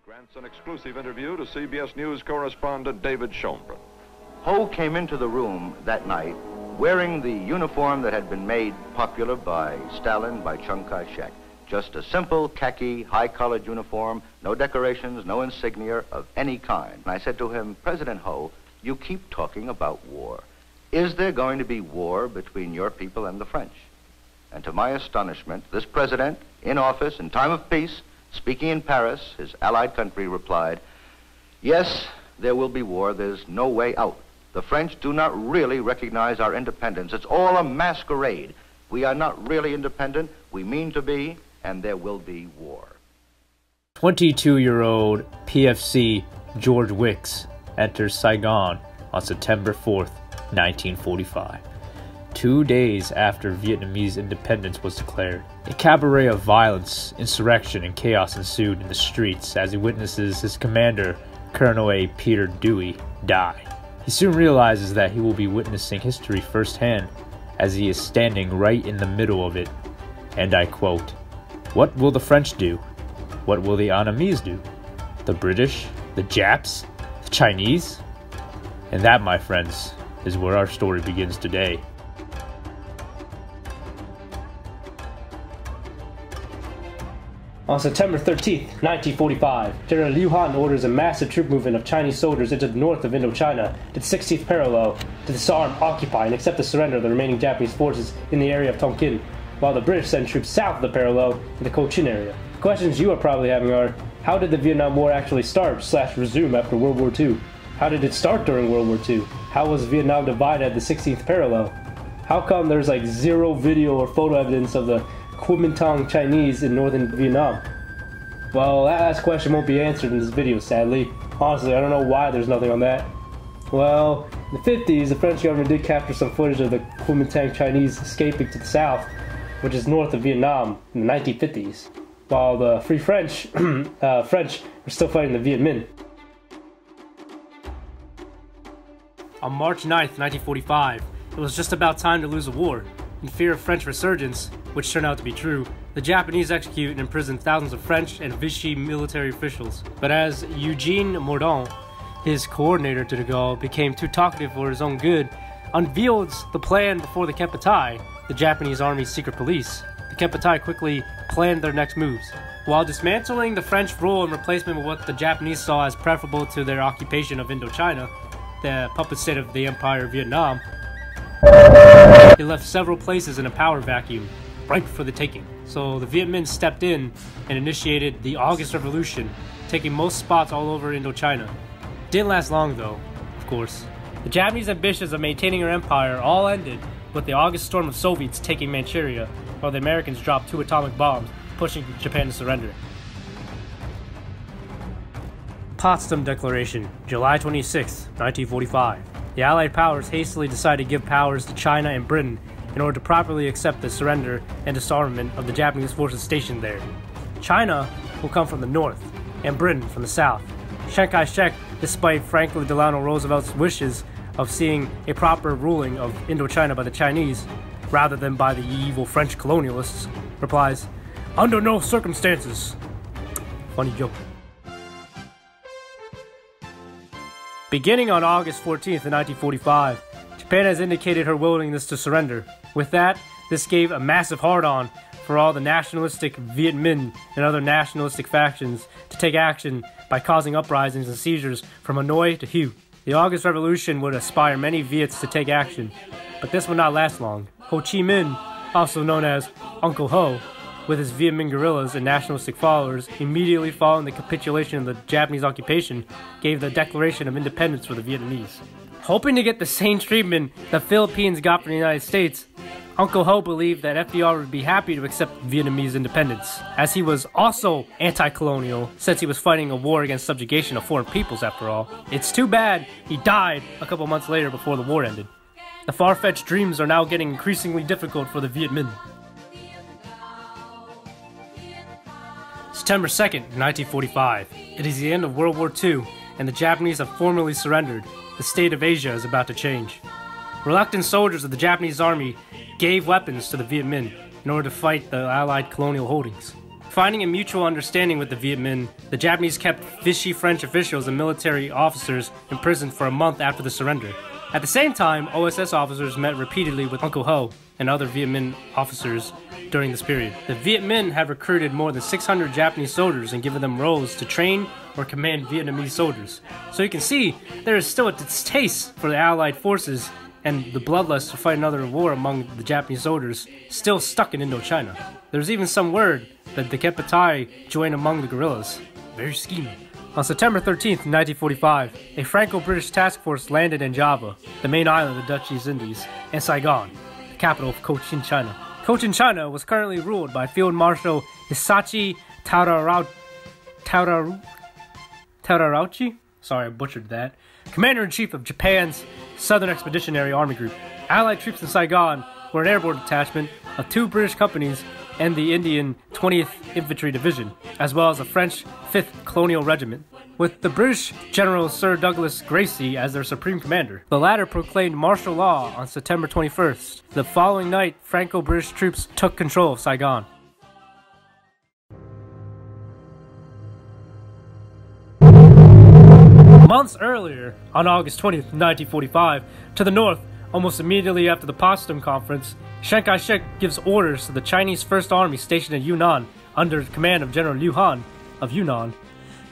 Grants an exclusive interview to CBS News correspondent David Schoenbrun. Ho came into the room that night wearing the uniform that had been made popular by Stalin, by Chiang Kai-shek. Just a simple khaki, high-collared uniform, no decorations, no insignia of any kind. And I said to him, President Ho, you keep talking about war. Is there going to be war between your people and the French? And to my astonishment, this president, in office, in time of peace, speaking in Paris, his allied country, replied, yes, there will be war. There's no way out. The French do not really recognize our independence. It's all a masquerade. We are not really independent. We mean to be, and there will be war. 22-year-old PFC George Wicks enters Saigon on September 4th, 1945. 2 days after Vietnamese independence was declared, a cabaret of violence, insurrection, and chaos ensued in the streets as he witnesses his commander, Colonel A. Peter Dewey, die. He soon realizes that he will be witnessing history firsthand as he is standing right in the middle of it. And I quote, "What will the French do? What will the enemies do? The British? The Japs? The Chinese?" And that, my friends, is where our story begins today. On September 13, 1945, General Liu Han orders a massive troop movement of Chinese soldiers into the north of Indochina, to the 16th parallel, to disarm, occupy, and accept the surrender of the remaining Japanese forces in the area of Tonkin, while the British send troops south of the parallel in the Cochin area. The questions you are probably having are, how did the Vietnam War actually start/resume after World War II? How did it start during World War II? How was Vietnam divided at the 16th parallel? How come there's like zero video or photo evidence of the Kuomintang Chinese in northern Vietnam? Well, that last question won't be answered in this video, sadly. Honestly, I don't know why there's nothing on that. Well, in the 50s, the French government did capture some footage of the Kuomintang Chinese escaping to the south, which is north of Vietnam, in the 1950s, while the Free French, French were still fighting the Viet Minh. On March 9th, 1945, it was just about time to lose a war. In fear of French resurgence, which turned out to be true, the Japanese execute and imprison thousands of French and Vichy military officials. But as Eugene Mordaunt, his coordinator to Decoux, became too talkative for his own good, unveiled the plan before the KMT, the Japanese Army's secret police. The KMT quickly planned their next moves. While dismantling the French rule in replacement with what the Japanese saw as preferable to their occupation of Indochina, the puppet state of the Empire of Vietnam, they left several places in a power vacuum, ripe for the taking. So the Viet Minh stepped in and initiated the August Revolution, taking most spots all over Indochina. Didn't last long though, of course. The Japanese ambitions of maintaining their empire all ended with the August storm of Soviets taking Manchuria, while the Americans dropped 2 atomic bombs, pushing Japan to surrender. Potsdam Declaration, July 26, 1945. The Allied powers hastily decided to give powers to China and Britain in order to properly accept the surrender and disarmament of the Japanese forces stationed there. China will come from the north, and Britain from the south. Chiang Kai-shek, despite Franklin Delano Roosevelt's wishes of seeing a proper ruling of Indochina by the Chinese, rather than by the evil French colonialists, replies, "Under no circumstances." Funny joke. Beginning on August 14th, 1945, Japan has indicated her willingness to surrender. With that, this gave a massive hard-on for all the nationalistic Viet Minh and other nationalistic factions to take action by causing uprisings and seizures from Hanoi to Hue. The August Revolution would inspire many Viets to take action, but this would not last long. Ho Chi Minh, also known as Uncle Ho, with his Viet Minh guerrillas and nationalistic followers, immediately following the capitulation of the Japanese occupation, gave the Declaration of Independence for the Vietnamese. Hoping to get the same treatment the Philippines got from the United States, Uncle Ho believed that FDR would be happy to accept Vietnamese independence, as he was also anti-colonial, since he was fighting a war against subjugation of foreign peoples after all. It's too bad he died a couple months later before the war ended. The far-fetched dreams are now getting increasingly difficult for the Viet Minh. September 2nd, 1945. It is the end of World War II, and the Japanese have formally surrendered. The state of Asia is about to change. Reluctant soldiers of the Japanese army gave weapons to the Viet Minh in order to fight the Allied colonial holdings. Finding a mutual understanding with the Viet Minh, the Japanese kept Vichy French officials and military officers imprisoned for a month after the surrender. At the same time, OSS officers met repeatedly with Uncle Ho and other Viet Minh officers during this period. The Viet Minh had recruited more than 600 Japanese soldiers and given them roles to train or command Vietnamese soldiers. So you can see there is still a distaste for the Allied forces and the bloodlust to fight another war among the Japanese soldiers still stuck in Indochina. There's even some word that the KMT joined among the guerrillas. Very scheming. On September 13th, 1945, a Franco-British task force landed in Java, the main island of the Dutch East Indies, and Saigon, the capital of Cochin China. Cochin China was currently ruled by Field Marshal Hisashi Tadarauchi? Sorry, I butchered that. Commander-in-Chief of Japan's Southern Expeditionary Army Group. Allied troops in Saigon were an airborne detachment of 2 British companies and the Indian 20th Infantry Division, as well as a French 5th Colonial Regiment, with the British General Sir Douglas Gracey as their supreme commander. The latter proclaimed martial law on September 21st. The following night, Franco-British troops took control of Saigon. Months earlier, on August 20th, 1945, to the north, almost immediately after the Potsdam Conference, Chiang Kai-shek gives orders to the Chinese First Army stationed in Yunnan under the command of General Liu Han of Yunnan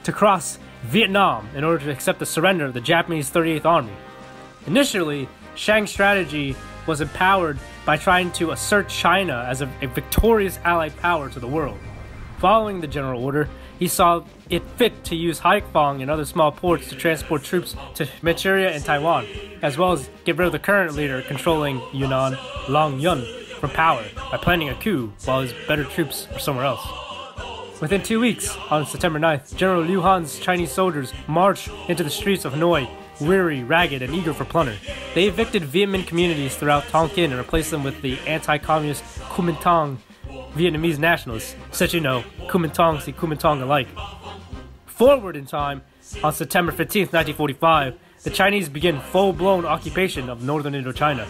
to cross Vietnam in order to accept the surrender of the Japanese 38th Army. Initially, Chiang's strategy was empowered by trying to assert China as a victorious Allied power to the world. Following the general order, he saw it fit to use Haiphong and other small ports to transport troops to Manchuria and Taiwan, as well as get rid of the current leader controlling Yunnan, Long Yun, from power by planning a coup while his better troops were somewhere else. Within 2 weeks, on September 9th, General Liu Han's Chinese soldiers marched into the streets of Hanoi, weary, ragged, and eager for plunder. They evicted Viet Minh communities throughout Tonkin and replaced them with the anti-communist Kuomintang Vietnamese nationalists, such Kuomintang see Kuomintang alike. Forward in time, on September 15th, 1945, the Chinese begin full-blown occupation of northern Indochina.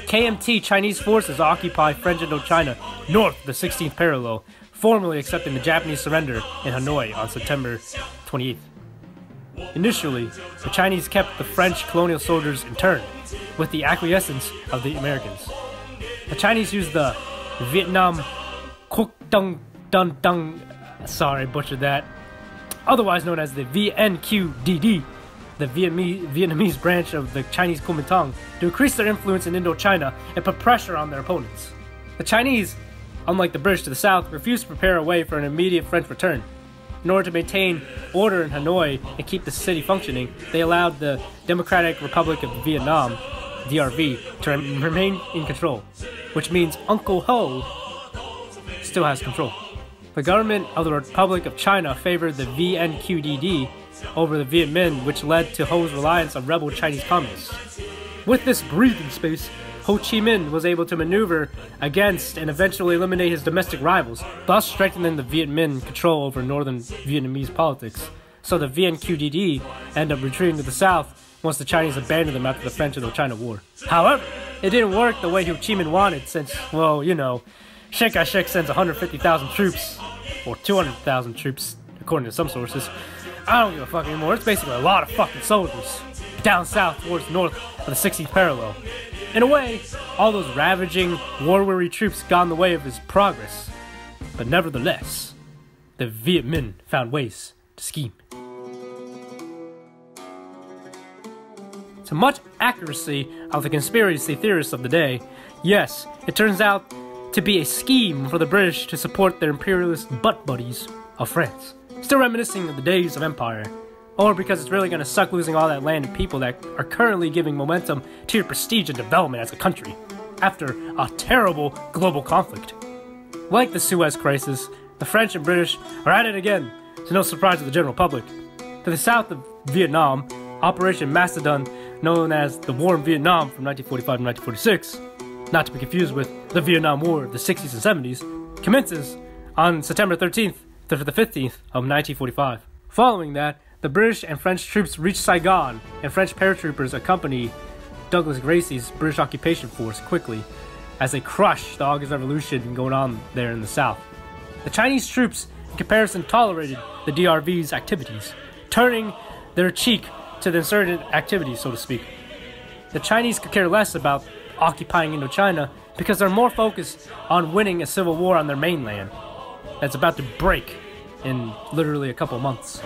KMT Chinese forces occupy French Indochina north of the 16th parallel, formally accepting the Japanese surrender in Hanoi on September 28th. Initially, the Chinese kept the French colonial soldiers interned, with the acquiescence of the Americans. The Chinese used the Vietnam Quoc Dung Dun Dung, sorry, butchered that, otherwise known as the VNQDD, the Vietnamese branch of the Chinese Kuomintang, to increase their influence in Indochina and put pressure on their opponents. The Chinese, unlike the British to the south, refused to prepare a way for an immediate French return. In order to maintain order in Hanoi and keep the city functioning, they allowed the Democratic Republic of Vietnam, DRV, to remain in control, which means Uncle Ho still has control. The government of the Republic of China favored the VNQDD over the Viet Minh, which led to Ho's reliance on rebel Chinese communists. With this breathing space, Ho Chi Minh was able to maneuver against and eventually eliminate his domestic rivals, thus strengthening the Viet Minh control over northern Vietnamese politics. So the VNQDD ended up retreating to the south once the Chinese abandoned them after the French Indochina War. However, it didn't work the way Ho Chi Minh wanted since, well, Chiang Kai-shek sends 150,000 troops, or 200,000 troops, according to some sources. I don't give a fuck anymore. It's basically a lot of fucking soldiers down south towards north of the 16th parallel. In a way, all those ravaging, war-weary troops got in the way of his progress. But nevertheless, the Viet Minh found ways to scheme. To much accuracy of the conspiracy theorists of the day, yes, it turns out to be a scheme for the British to support their imperialist butt buddies of France. Still reminiscing of the days of empire, or because it's really going to suck losing all that land and people that are currently giving momentum to your prestige and development as a country, after a terrible global conflict. Like the Suez Crisis, the French and British are at it again, to no surprise to the general public. To the south of Vietnam, Operation Macedon, known as the War in Vietnam from 1945 to 1946, not to be confused with the Vietnam War of the 60s and 70s, commences on September 13th to the 15th of 1945. Following that, the British and French troops reached Saigon, and French paratroopers accompanied Douglas Gracey's British occupation force quickly as they crushed the August Revolution going on there in the south. The Chinese troops, in comparison, tolerated the DRV's activities, turning their cheek to the insurgent activities, so to speak. The Chinese could care less about occupying Indochina because they're more focused on winning a civil war on their mainland that's about to break in literally a couple months.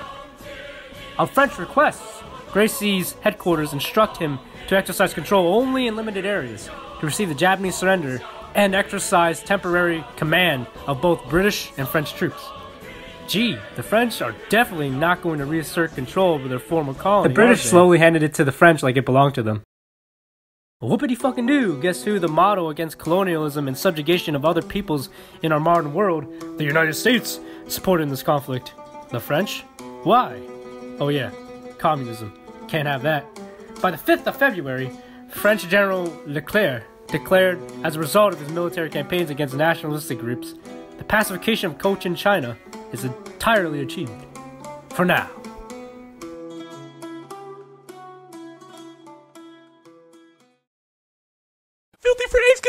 On French requests, Gracie's headquarters instruct him to exercise control only in limited areas, to receive the Japanese surrender, and exercise temporary command of both British and French troops. Gee, the French are definitely not going to reassert control over their former colony. The British slowly handed it to the French like it belonged to them. Whoopity fucking do! Guess who the motto against colonialism and subjugation of other peoples in our modern world, the United States, supported in this conflict? The French? Why? Oh yeah, communism. Can't have that. By the 5th of February, French General Leclerc declared, as a result of his military campaigns against nationalistic groups, the pacification of Cochin China is entirely achieved. For now. Filthy Freddy's